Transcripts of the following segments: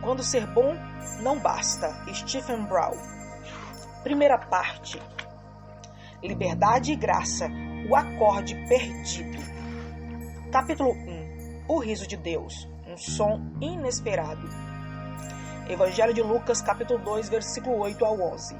Quando ser bom não basta. Stephen Brown. Primeira parte. Liberdade e graça. O acorde perdido. Capítulo 1. O riso de Deus. Um som inesperado. Evangelho de Lucas, capítulo 2, versículo 8 ao 11.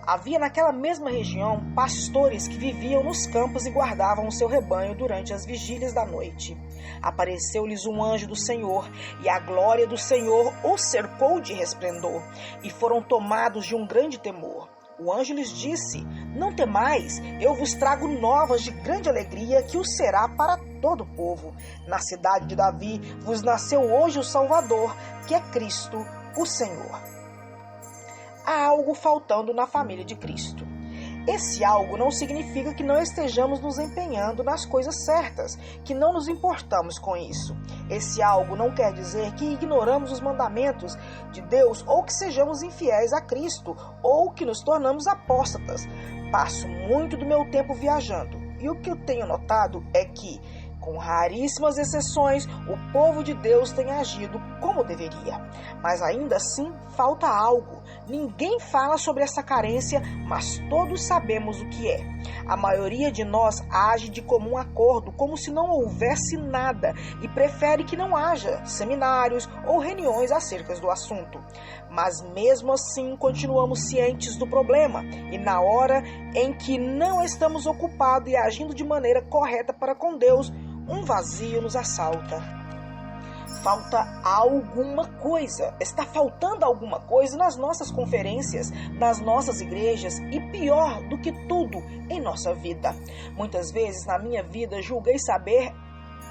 Havia naquela mesma região pastores que viviam nos campos e guardavam o seu rebanho durante as vigílias da noite. Apareceu-lhes um anjo do Senhor, e a glória do Senhor os cercou de resplendor, e foram tomados de um grande temor. O anjo lhes disse: Não temais, eu vos trago novas de grande alegria, que o será para todo o povo. Na cidade de Davi vos nasceu hoje o Salvador, que é Cristo, o Senhor. Há algo faltando na família de Cristo. Esse algo não significa que não estejamos nos empenhando nas coisas certas, que não nos importamos com isso. Esse algo não quer dizer que ignoramos os mandamentos de Deus ou que sejamos infiéis a Cristo ou que nos tornamos apóstatas. Passo muito do meu tempo viajando e o que eu tenho notado é que, com raríssimas exceções, o povo de Deus tem agido como deveria. Mas ainda assim falta algo. Ninguém fala sobre essa carência, mas todos sabemos o que é. A maioria de nós age de comum acordo, como se não houvesse nada, e prefere que não haja seminários ou reuniões acerca do assunto. Mas mesmo assim continuamos cientes do problema, e na hora em que não estamos ocupados e agindo de maneira correta para com Deus, um vazio nos assalta. Falta alguma coisa. Está faltando alguma coisa nas nossas conferências, nas nossas igrejas e, pior do que tudo, em nossa vida. Muitas vezes na minha vida julguei saber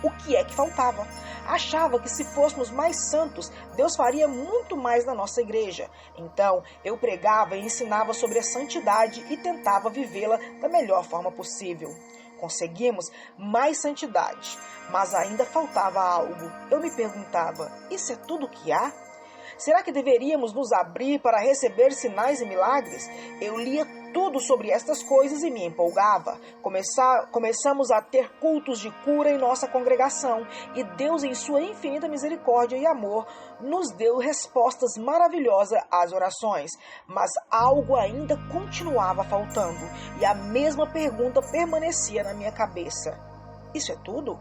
o que é que faltava. Achava que se fôssemos mais santos, Deus faria muito mais na nossa igreja. Então, eu pregava e ensinava sobre a santidade e tentava vivê-la da melhor forma possível. Conseguimos mais santidade, mas ainda faltava algo. Eu me perguntava, isso é tudo que há? Será que deveríamos nos abrir para receber sinais e milagres? Eu lia tudo sobre estas coisas e me empolgava. Começamos a ter cultos de cura em nossa congregação, e Deus, em sua infinita misericórdia e amor, nos deu respostas maravilhosas às orações. Mas algo ainda continuava faltando, e a mesma pergunta permanecia na minha cabeça. Isso é tudo?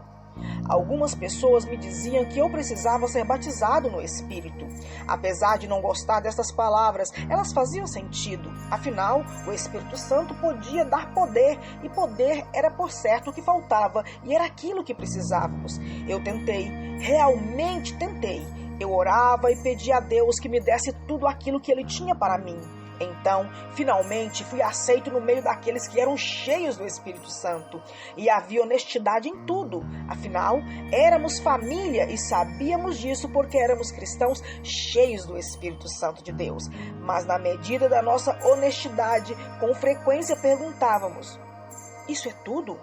Algumas pessoas me diziam que eu precisava ser batizado no Espírito. Apesar de não gostar dessas palavras, elas faziam sentido. Afinal, o Espírito Santo podia dar poder, e poder era por certo o que faltava, e era aquilo que precisávamos. Eu tentei, realmente tentei. Eu orava e pedia a Deus que me desse tudo aquilo que Ele tinha para mim. Então, finalmente, fui aceito no meio daqueles que eram cheios do Espírito Santo. E havia honestidade em tudo. Afinal, éramos família e sabíamos disso porque éramos cristãos cheios do Espírito Santo de Deus. Mas na medida da nossa honestidade, com frequência perguntávamos, isso é tudo?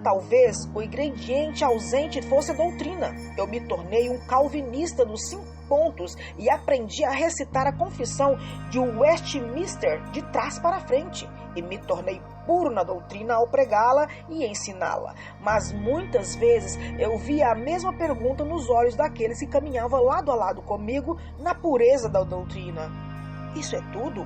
Talvez o ingrediente ausente fosse a doutrina. Eu me tornei um calvinista dos 5 pontos e aprendi a recitar a confissão de Westminster de trás para frente. E me tornei puro na doutrina ao pregá-la e ensiná-la. Mas muitas vezes eu via a mesma pergunta nos olhos daqueles que caminhavam lado a lado comigo na pureza da doutrina. Isso é tudo?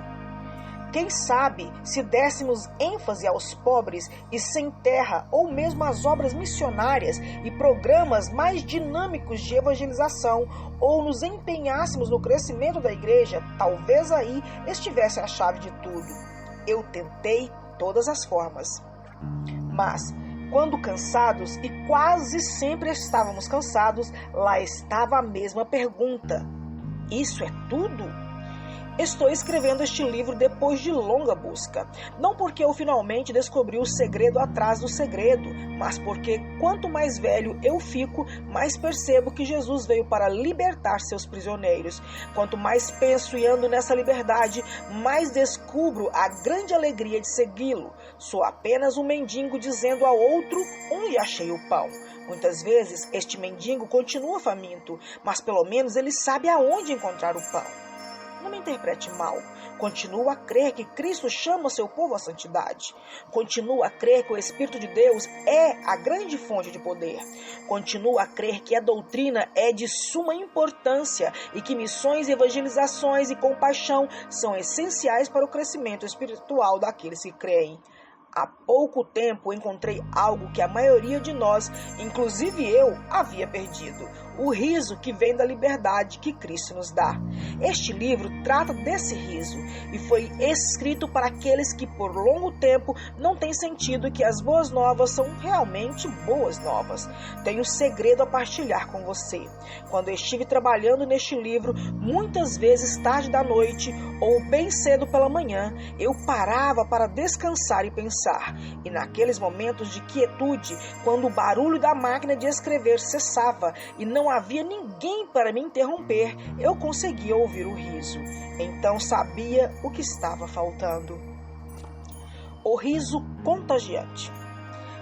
Quem sabe, se dessemos ênfase aos pobres e sem terra, ou mesmo às obras missionárias e programas mais dinâmicos de evangelização, ou nos empenhássemos no crescimento da igreja, talvez aí estivesse a chave de tudo. Eu tentei todas as formas. Mas, quando cansados, e quase sempre estávamos cansados, lá estava a mesma pergunta. Isso é tudo? Estou escrevendo este livro depois de longa busca, não porque eu finalmente descobri o segredo atrás do segredo, mas porque quanto mais velho eu fico, mais percebo que Jesus veio para libertar seus prisioneiros. Quanto mais penso e ando nessa liberdade, mais descubro a grande alegria de segui-lo. Sou apenas um mendigo dizendo a outro onde achei o pão. Muitas vezes este mendigo continua faminto, mas pelo menos ele sabe aonde encontrar o pão. Não me interprete mal. Continuo a crer que Cristo chama seu povo à santidade. Continuo a crer que o Espírito de Deus é a grande fonte de poder. Continuo a crer que a doutrina é de suma importância e que missões, evangelizações e compaixão são essenciais para o crescimento espiritual daqueles que creem. Há pouco tempo encontrei algo que a maioria de nós, inclusive eu, havia perdido: o riso que vem da liberdade que Cristo nos dá. Este livro trata desse riso e foi escrito para aqueles que por longo tempo não têm sentido que as boas novas são realmente boas novas. Tenho um segredo a partilhar com você. Quando estive trabalhando neste livro, muitas vezes tarde da noite ou bem cedo pela manhã, eu parava para descansar e pensar. E naqueles momentos de quietude, quando o barulho da máquina de escrever cessava e não havia ninguém para me interromper, eu conseguia ouvir o riso. Então sabia o que estava faltando. O riso contagiante.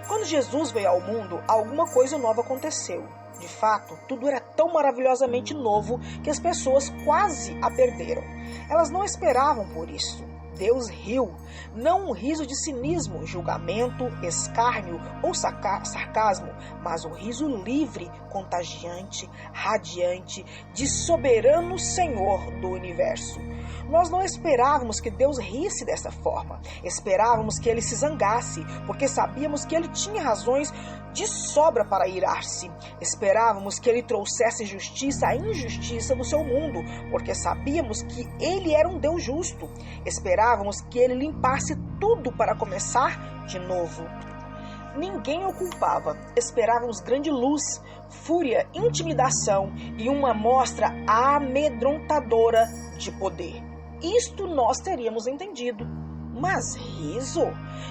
Quando Jesus veio ao mundo, alguma coisa nova aconteceu. De fato, tudo era tão maravilhosamente novo que as pessoas quase a perderam. Elas não esperavam por isso. Deus riu, não um riso de cinismo, julgamento, escárnio ou sarcasmo, mas um riso livre, contagiante, radiante, de soberano Senhor do universo. Nós não esperávamos que Deus risse dessa forma. Esperávamos que ele se zangasse, porque sabíamos que ele tinha razões de sobra para irar-se. Esperávamos que ele trouxesse justiça à injustiça do seu mundo, porque sabíamos que ele era um Deus justo. Esperávamos que ele limpasse tudo para começar de novo. Ninguém o culpava. Esperávamos grande luz, fúria, intimidação e uma amostra amedrontadora de poder. Isto nós teríamos entendido. Mas riso?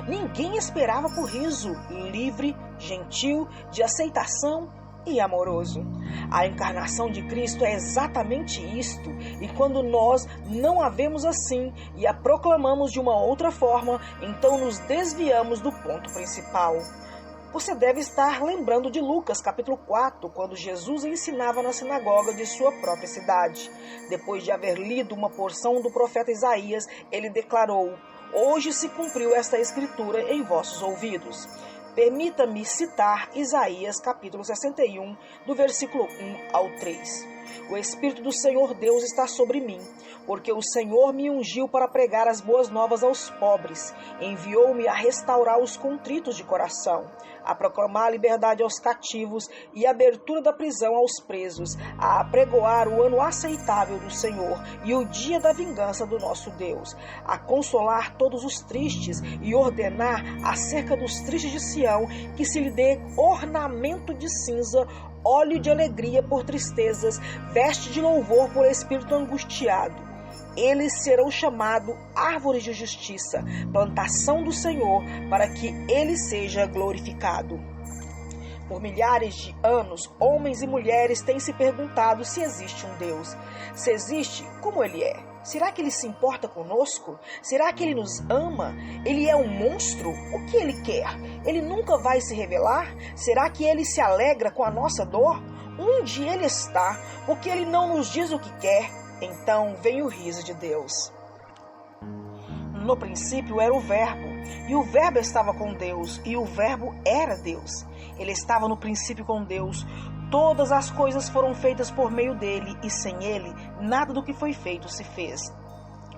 Ninguém esperava por riso livre, gentil, de aceitação e amoroso. A encarnação de Cristo é exatamente isto, e quando nós não a vemos assim e a proclamamos de uma outra forma, então nos desviamos do ponto principal. Você deve estar lembrando de Lucas, capítulo 4, quando Jesus ensinava na sinagoga de sua própria cidade. Depois de haver lido uma porção do profeta Isaías, ele declarou: "Hoje se cumpriu esta escritura em vossos ouvidos." Permita-me citar Isaías, capítulo 61, do versículo 1 ao 3. O Espírito do Senhor Deus está sobre mim, porque o Senhor me ungiu para pregar as boas novas aos pobres. Enviou-me a restaurar os contritos de coração, a proclamar a liberdade aos cativos e a abertura da prisão aos presos, a apregoar o ano aceitável do Senhor e o dia da vingança do nosso Deus, a consolar todos os tristes e ordenar acerca dos tristes de Sião que se lhe dê ornamento de cinza, óleo de alegria por tristezas, veste de louvor por espírito angustiado. Eles serão chamados árvores de justiça, plantação do Senhor, para que ele seja glorificado. Por milhares de anos, homens e mulheres têm se perguntado se existe um Deus. Se existe, como ele é? Será que ele se importa conosco? Será que ele nos ama? Ele é um monstro? O que ele quer? Ele nunca vai se revelar? Será que ele se alegra com a nossa dor? Onde ele está? Porque ele não nos diz o que quer? Então vem o riso de Deus. No princípio era o Verbo, e o Verbo estava com Deus, e o Verbo era Deus. Ele estava no princípio com Deus. Todas as coisas foram feitas por meio dele, e sem ele, nada do que foi feito se fez.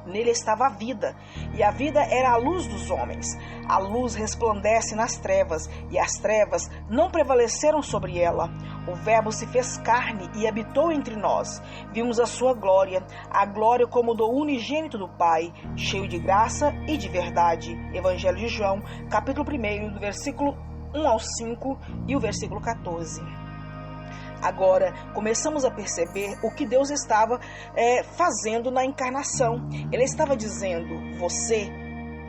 Nele estava a vida, e a vida era a luz dos homens. A luz resplandece nas trevas, e as trevas não prevaleceram sobre ela. O Verbo se fez carne e habitou entre nós. Vimos a sua glória, a glória como do unigênito do Pai, cheio de graça e de verdade. Evangelho de João, capítulo 1, do versículo 1 ao 5 e o versículo 14. Agora, começamos a perceber o que Deus estava fazendo na encarnação. Ele estava dizendo: você,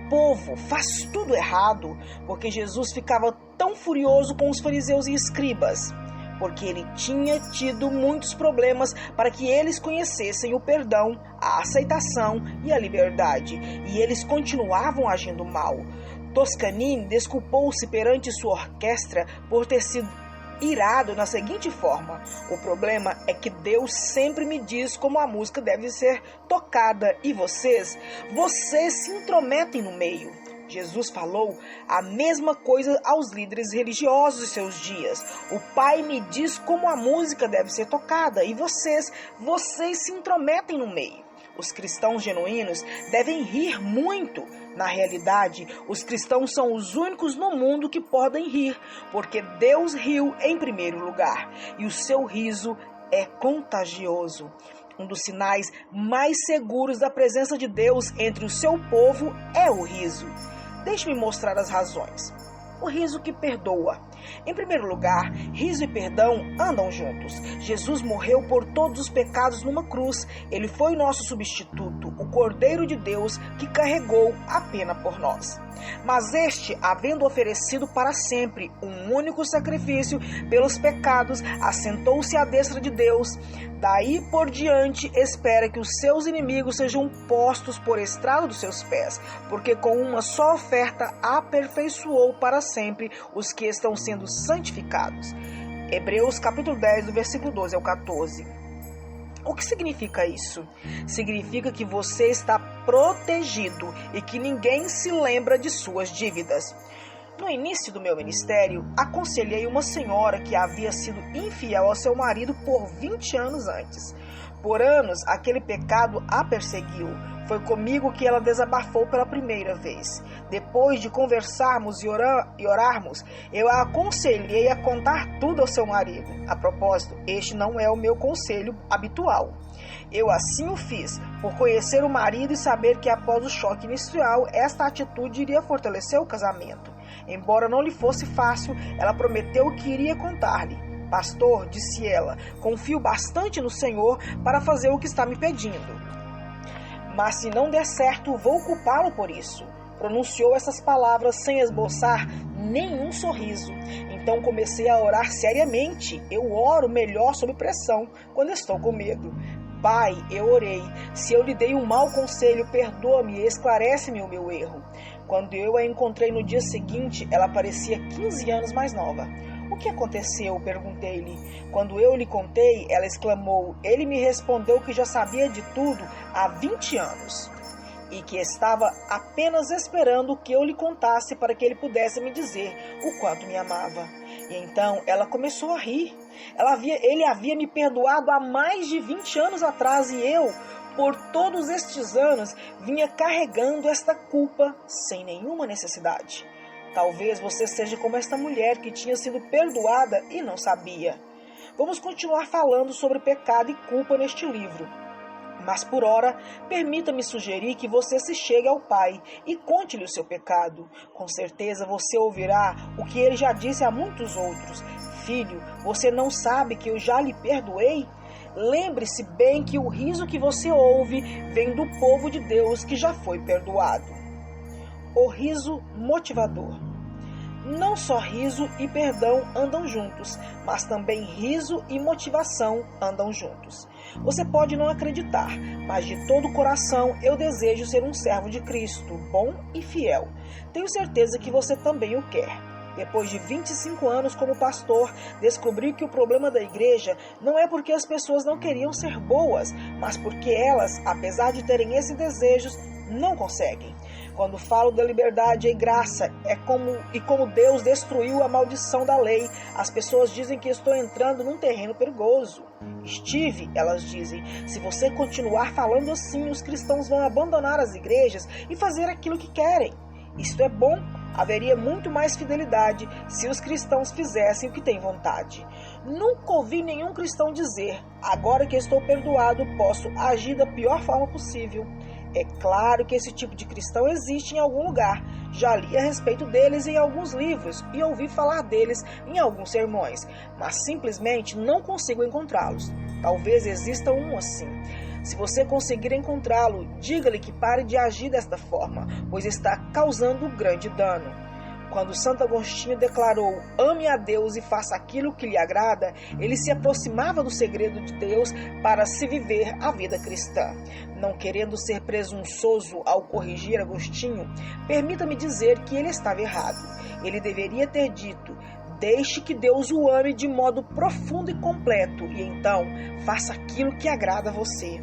povo, faz tudo errado, porque Jesus ficava tão furioso com os fariseus e escribas, porque ele tinha tido muitos problemas para que eles conhecessem o perdão, a aceitação e a liberdade, e eles continuavam agindo mal. Toscanini desculpou-se perante sua orquestra por ter sido irado na seguinte forma: o problema é que Deus sempre me diz como a música deve ser tocada e vocês se intrometem no meio. Jesus falou a mesma coisa aos líderes religiosos de seus dias. O Pai me diz como a música deve ser tocada e vocês se intrometem no meio. Os cristãos genuínos devem rir muito. Na realidade, os cristãos são os únicos no mundo que podem rir, porque Deus riu em primeiro lugar e o seu riso é contagioso. Um dos sinais mais seguros da presença de Deus entre o seu povo é o riso. Deixe-me mostrar as razões. O riso que perdoa. Em primeiro lugar, riso e perdão andam juntos. Jesus morreu por todos os pecados numa cruz. Ele foi nosso substituto, o Cordeiro de Deus que carregou a pena por nós. Mas este, havendo oferecido para sempre um único sacrifício pelos pecados, assentou-se à destra de Deus. Daí por diante espera que os seus inimigos sejam postos por estrado dos seus pés, porque com uma só oferta aperfeiçoou para sempre os que estão sendo santificados. Hebreus capítulo 10, do versículo 12 ao 14. O que significa isso? Significa que você está protegido e que ninguém se lembra de suas dívidas. No início do meu ministério, aconselhei uma senhora que havia sido infiel ao seu marido por 20 anos antes. Por anos, aquele pecado a perseguiu. Foi comigo que ela desabafou pela primeira vez. Depois de conversarmos e orarmos, eu a aconselhei a contar tudo ao seu marido. A propósito, este não é o meu conselho habitual. Eu assim o fiz, por conhecer o marido e saber que após o choque inicial, esta atitude iria fortalecer o casamento. Embora não lhe fosse fácil, ela prometeu que iria contar-lhe. Pastor, disse ela, confio bastante no Senhor para fazer o que está me pedindo. Mas se não der certo, vou culpá-lo por isso. Pronunciou essas palavras sem esboçar nenhum sorriso. Então comecei a orar seriamente. Eu oro melhor sob pressão, quando estou com medo. Pai, eu orei. Se eu lhe dei um mau conselho, perdoa-me e esclarece-me o meu erro. Quando eu a encontrei no dia seguinte, ela parecia 15 anos mais nova. O que aconteceu? Perguntei-lhe. Quando eu lhe contei, ela exclamou. Ele me respondeu que já sabia de tudo há 20 anos e que estava apenas esperando que eu lhe contasse para que ele pudesse me dizer o quanto me amava. E então ela começou a rir. Ele havia me perdoado há mais de 20 anos atrás e eu, por todos estes anos, vinha carregando esta culpa sem nenhuma necessidade. Talvez você seja como esta mulher que tinha sido perdoada e não sabia. Vamos continuar falando sobre pecado e culpa neste livro. Mas por ora, permita-me sugerir que você se chegue ao Pai e conte-lhe o seu pecado. Com certeza você ouvirá o que ele já disse a muitos outros. Filho, você não sabe que eu já lhe perdoei? Lembre-se bem que o riso que você ouve vem do povo de Deus que já foi perdoado. O riso motivador. Não só riso e perdão andam juntos, mas também riso e motivação andam juntos. Você pode não acreditar, mas de todo o coração eu desejo ser um servo de Cristo, bom e fiel. Tenho certeza que você também o quer. Depois de 25 anos como pastor, descobri que o problema da igreja não é porque as pessoas não queriam ser boas, mas porque elas, apesar de terem esses desejos, não conseguem. Quando falo da liberdade e graça, como Deus destruiu a maldição da lei, as pessoas dizem que estou entrando num terreno perigoso. Steve, elas dizem, se você continuar falando assim, os cristãos vão abandonar as igrejas e fazer aquilo que querem. Isto é bom. Haveria muito mais fidelidade se os cristãos fizessem o que têm vontade. Nunca ouvi nenhum cristão dizer, agora que estou perdoado, posso agir da pior forma possível. É claro que esse tipo de cristão existe em algum lugar. Já li a respeito deles em alguns livros e ouvi falar deles em alguns sermões, mas simplesmente não consigo encontrá-los. Talvez exista um assim. Se você conseguir encontrá-lo, diga-lhe que pare de agir desta forma, pois está causando grande dano. Quando Santo Agostinho declarou, ame a Deus e faça aquilo que lhe agrada, ele se aproximava do segredo de Deus para se viver a vida cristã. Não querendo ser presunçoso ao corrigir Agostinho, permita-me dizer que ele estava errado. Ele deveria ter dito, Deixe que Deus o ame de modo profundo e completo e então faça aquilo que agrada a você.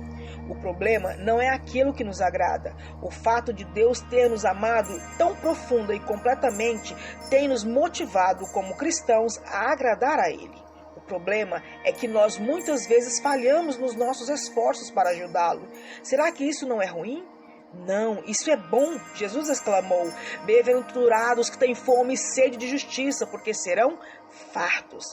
O problema não é aquilo que nos agrada. O fato de Deus ter nos amado tão profunda e completamente tem nos motivado como cristãos a agradar a Ele. O problema é que nós muitas vezes falhamos nos nossos esforços para ajudá-lo. Será que isso não é ruim? Não, isso é bom. Jesus exclamou: bem-aventurados que têm fome e sede de justiça, porque serão fartos.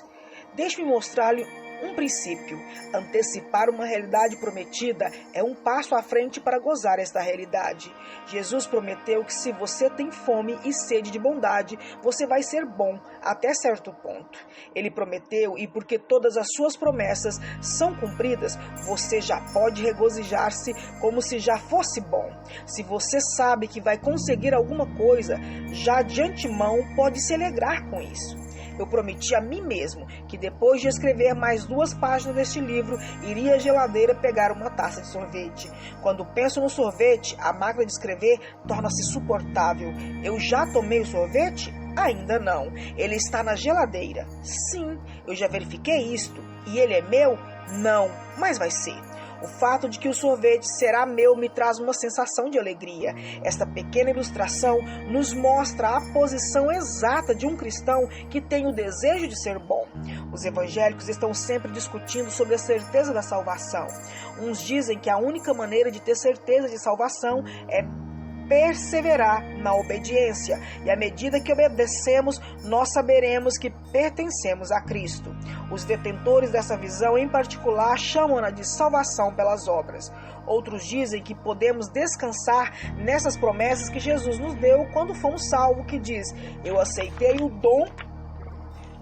Deixe-me mostrar-lhe um princípio. Antecipar uma realidade prometida é um passo à frente para gozar esta realidade. Jesus prometeu que se você tem fome e sede de bondade, você vai ser bom até certo ponto. Ele prometeu, e porque todas as suas promessas são cumpridas, você já pode regozijar-se como se já fosse bom. Se você sabe que vai conseguir alguma coisa, já de antemão pode se alegrar com isso. Eu prometi a mim mesmo que depois de escrever mais 2 páginas deste livro, iria à geladeira pegar uma taça de sorvete. Quando penso no sorvete, a máquina de escrever torna-se suportável. Eu já tomei o sorvete? Ainda não. Ele está na geladeira. Sim, eu já verifiquei isto. E ele é meu? Não, mas vai ser. O fato de que o sorvete será meu me traz uma sensação de alegria. Esta pequena ilustração nos mostra a posição exata de um cristão que tem o desejo de ser bom. Os evangélicos estão sempre discutindo sobre a certeza da salvação. Uns dizem que a única maneira de ter certeza de salvação é perseverar na obediência, e à medida que obedecemos, nós saberemos que pertencemos a Cristo. Os detentores dessa visão em particular chamam-na de salvação pelas obras. Outros dizem que podemos descansar nessas promessas que Jesus nos deu quando fomos salvos, que diz: eu aceitei o dom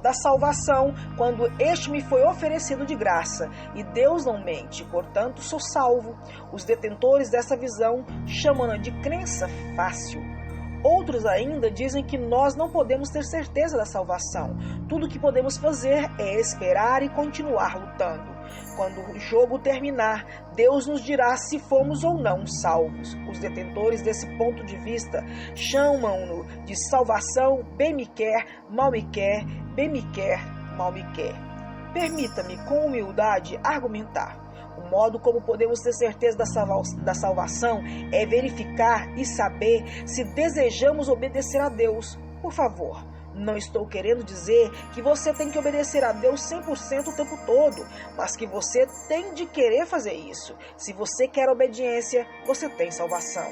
da salvação quando este me foi oferecido de graça, e Deus não mente, portanto sou salvo. Os detentores dessa visão chamam-na de crença fácil. Outros ainda dizem que nós não podemos ter certeza da salvação. Tudo o que podemos fazer é esperar e continuar lutando. Quando o jogo terminar, Deus nos dirá se fomos ou não salvos. Os detentores desse ponto de vista chamam-no de salvação bem me quer, mal me quer, bem me quer, mal me quer. Permita-me, com humildade, argumentar. O modo como podemos ter certeza da salvação é verificar e saber se desejamos obedecer a Deus. Por favor, não estou querendo dizer que você tem que obedecer a Deus 100% o tempo todo, mas que você tem de querer fazer isso. Se você quer obediência, você tem salvação.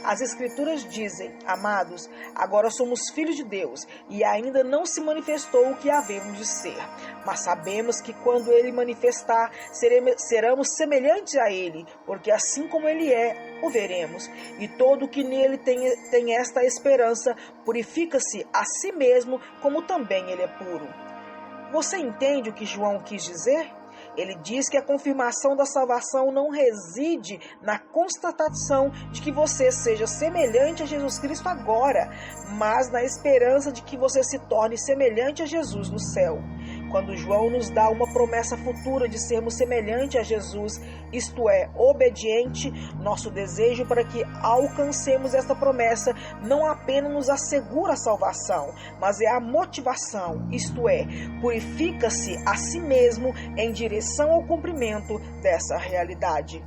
As Escrituras dizem: amados, agora somos filhos de Deus, e ainda não se manifestou o que havemos de ser. Mas sabemos que quando Ele manifestar, seremos semelhantes a Ele, porque assim como Ele é, o veremos. E todo que nele tem esta esperança purifica-se a si mesmo, como também Ele é puro. Você entende o que João quis dizer? Ele diz que a confirmação da salvação não reside na constatação de que você seja semelhante a Jesus Cristo agora, mas na esperança de que você se torne semelhante a Jesus no céu. Quando João nos dá uma promessa futura de sermos semelhantes a Jesus, isto é, obediente, nosso desejo para que alcancemos esta promessa não apenas nos assegura a salvação, mas é a motivação, isto é, purifica-se a si mesmo em direção ao cumprimento dessa realidade.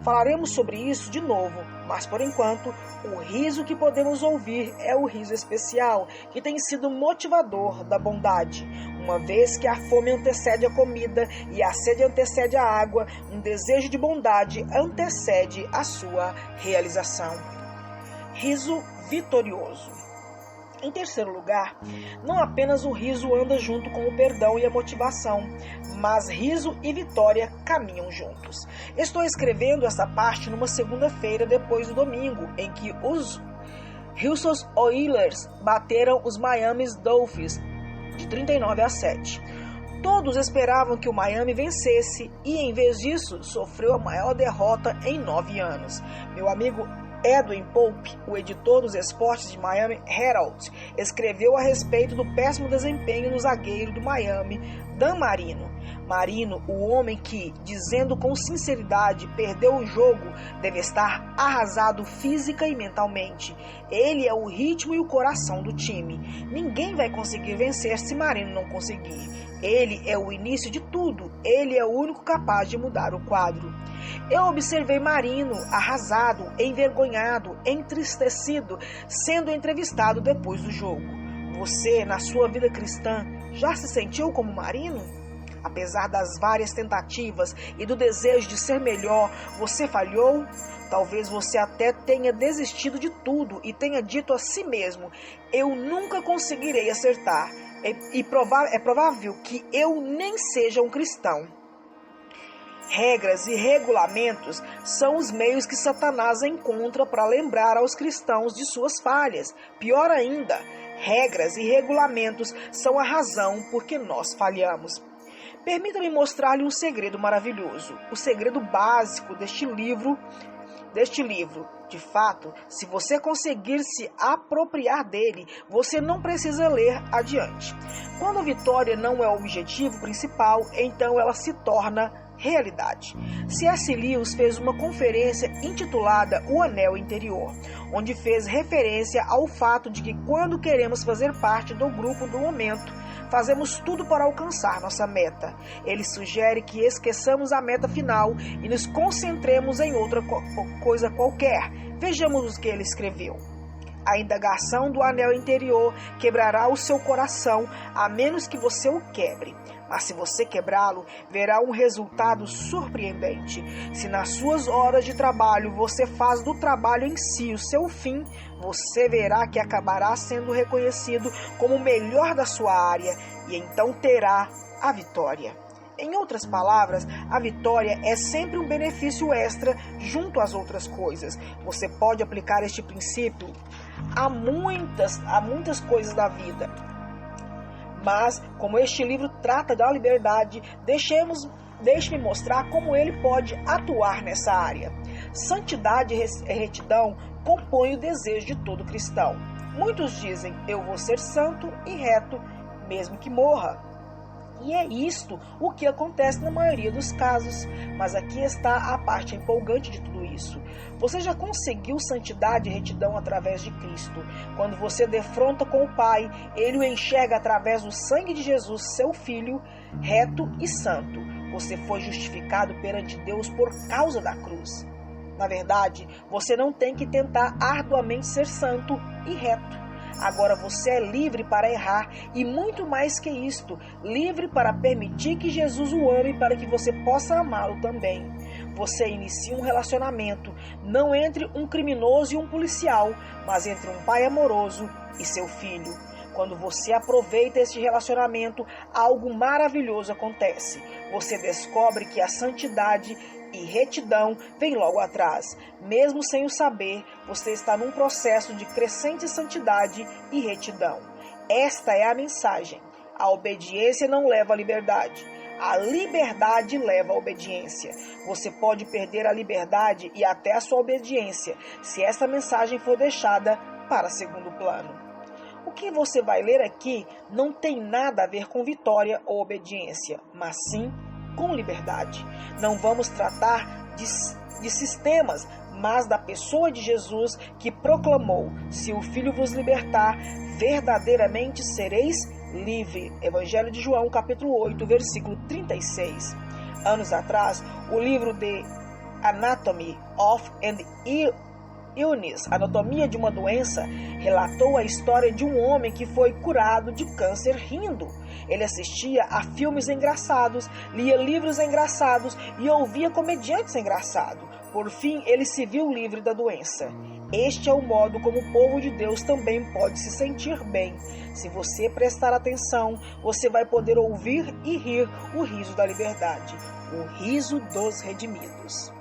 Falaremos sobre isso de novo, mas por enquanto, o riso que podemos ouvir é o riso especial, que tem sido motivador da bondade. Uma vez que a fome antecede a comida e a sede antecede a água, um desejo de bondade antecede a sua realização. Riso vitorioso. Em terceiro lugar, não apenas o riso anda junto com o perdão e a motivação, mas riso e vitória caminham juntos. Estou escrevendo essa parte numa segunda-feira depois do domingo, em que os Houston Oilers bateram os Miami Dolphins de 39-7. Todos esperavam que o Miami vencesse e, em vez disso, sofreu a maior derrota em 9 anos. Meu amigo Edwin Pope, o editor dos esportes de Miami Herald, escreveu a respeito do péssimo desempenho do zagueiro do Miami, Dan Marino. Marino, o homem que, dizendo com sinceridade, perdeu o jogo, deve estar arrasado física e mentalmente. Ele é o ritmo e o coração do time. Ninguém vai conseguir vencer se Marino não conseguir. Ele é o início de tudo. Ele é o único capaz de mudar o quadro. Eu observei Marino arrasado, envergonhado, entristecido, sendo entrevistado depois do jogo. Você, na sua vida cristã, já se sentiu como Marino? Apesar das várias tentativas e do desejo de ser melhor, você falhou? Talvez você até tenha desistido de tudo e tenha dito a si mesmo: eu nunca conseguirei acertar. É provável que eu nem seja um cristão. Regras e regulamentos são os meios que Satanás encontra para lembrar aos cristãos de suas falhas. Pior ainda, regras e regulamentos são a razão por que nós falhamos. Permita-me mostrar-lhe um segredo maravilhoso, o segredo básico deste livro. De fato, se você conseguir se apropriar dele, você não precisa ler adiante. Quando a vitória não é o objetivo principal, então ela se torna realidade. C.S. Lewis fez uma conferência intitulada O Anel Interior, onde fez referência ao fato de que quando queremos fazer parte do grupo do momento, fazemos tudo para alcançar nossa meta. Ele sugere que esqueçamos a meta final e nos concentremos em outra coisa qualquer. Vejamos o que ele escreveu. A indagação do anel interior quebrará o seu coração, a menos que você o quebre. Mas se você quebrá-lo, verá um resultado surpreendente. Se nas suas horas de trabalho você faz do trabalho em si o seu fim, você verá que acabará sendo reconhecido como o melhor da sua área e então terá a vitória. Em outras palavras, a vitória é sempre um benefício extra junto às outras coisas. Você pode aplicar este princípio a muitas coisas da vida. Mas, como este livro trata da liberdade, deixe-me mostrar como ele pode atuar nessa área. Santidade e retidão compõem o desejo de todo cristão. Muitos dizem: eu vou ser santo e reto, mesmo que morra. E é isto o que acontece na maioria dos casos. Mas aqui está a parte empolgante de tudo isso. Você já conseguiu santidade e retidão através de Cristo. Quando você defronta com o Pai, Ele o enxerga através do sangue de Jesus, seu Filho, reto e santo. Você foi justificado perante Deus por causa da cruz. Na verdade, você não tem que tentar arduamente ser santo e reto. Agora você é livre para errar e muito mais que isto, livre para permitir que Jesus o ame para que você possa amá-lo também. Você inicia um relacionamento, não entre um criminoso e um policial, mas entre um pai amoroso e seu filho. Quando você aproveita este relacionamento, algo maravilhoso acontece. Você descobre que a santidade e retidão vem logo atrás. Mesmo sem o saber, você está num processo de crescente santidade e retidão. Esta é a mensagem. A obediência não leva à liberdade. A liberdade leva à obediência. Você pode perder a liberdade e até a sua obediência, se essa mensagem for deixada para segundo plano. O que você vai ler aqui não tem nada a ver com vitória ou obediência, mas sim com liberdade. Não vamos tratar de sistemas, mas da pessoa de Jesus que proclamou: se o Filho vos libertar, verdadeiramente sereis livre. Evangelho de João, capítulo 8, versículo 36. Anos atrás, o livro The Anatomy of an Illness, Anatomia de uma Doença, relatou a história de um homem que foi curado de câncer rindo. Ele assistia a filmes engraçados, lia livros engraçados e ouvia comediantes engraçados. Por fim, ele se viu livre da doença. Este é o modo como o povo de Deus também pode se sentir bem. Se você prestar atenção, você vai poder ouvir e rir o riso da liberdade, o riso dos redimidos.